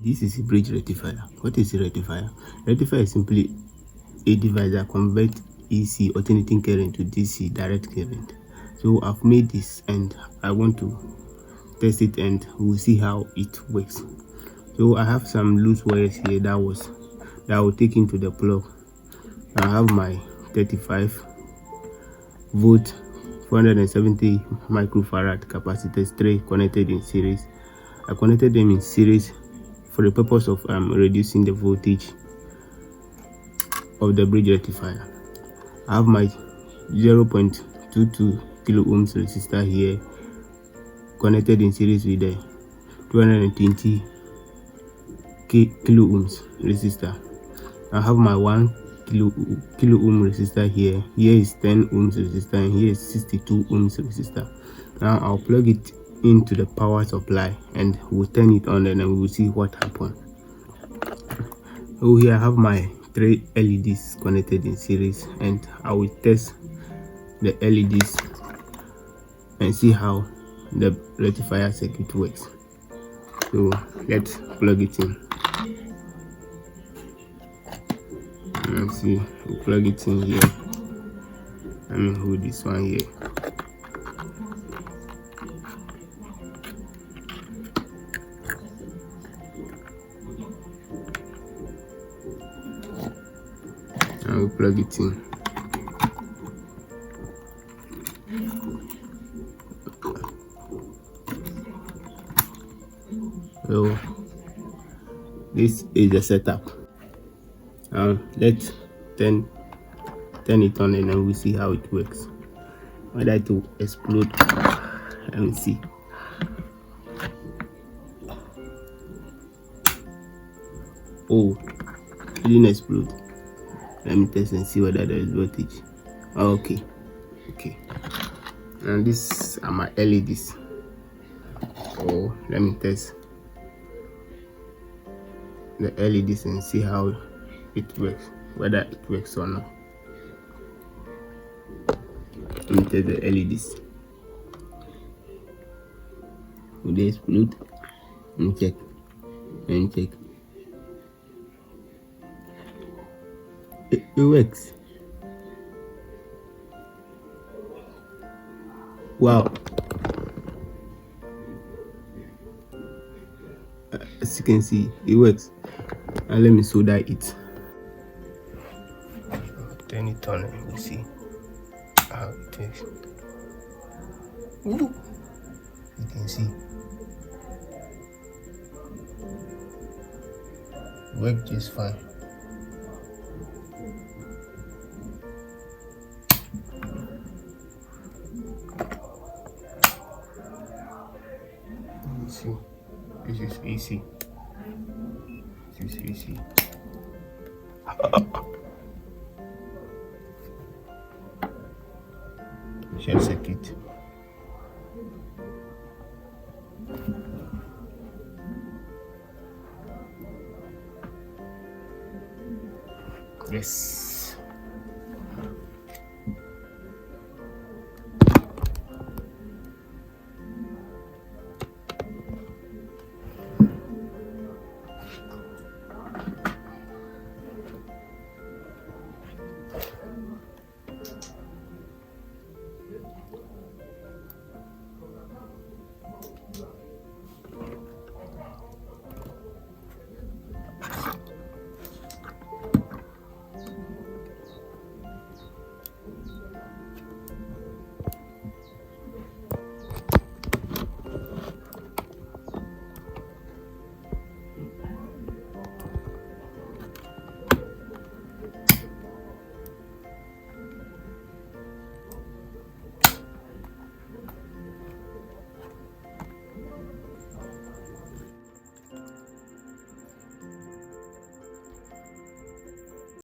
This is a bridge rectifier. What is a rectifier? Rectifier is simply a device that converts AC alternating current to DC direct current. So I've made this and I want to test it and we'll see how it works. So I have some loose wires here that will take into the plug. I have my 35 volt 470 microfarad capacitors, 3 connected in series. I connected them in series for the purpose of reducing the voltage of the bridge rectifier. I have my 0.22 kilo ohms resistor here connected in series with the 220 kilo ohms resistor. I have my 1 kilo ohm resistor here. Here is 10 ohms resistor and here is 62 ohms resistor. Now I'll plug it into the power supply and we'll turn it on and then we'll see what happens. So here I have my 3 LEDs connected in series and I will test the LEDs and see how the rectifier circuit works. So let's plug it in. Let's see, we'll plug it in here. Let me hold this one here. I will plug it in. So this is the setup. Let's turn it on and then we'll see how it works. Whether it will explode. Let me see. Oh, it didn't explode. Let me test and see whether there is voltage. Okay. And these are my LEDs. So let me test the LEDs and see how it works, whether it works or not. Let me test the LEDs. Will they explode? Let me check. It works. Wow. As you can see, it works. Now let me solder it. Turn it on and we'll see how it works. Ooh. You can see. It works just fine. Let's see. This is AC. Short circuit. Yes.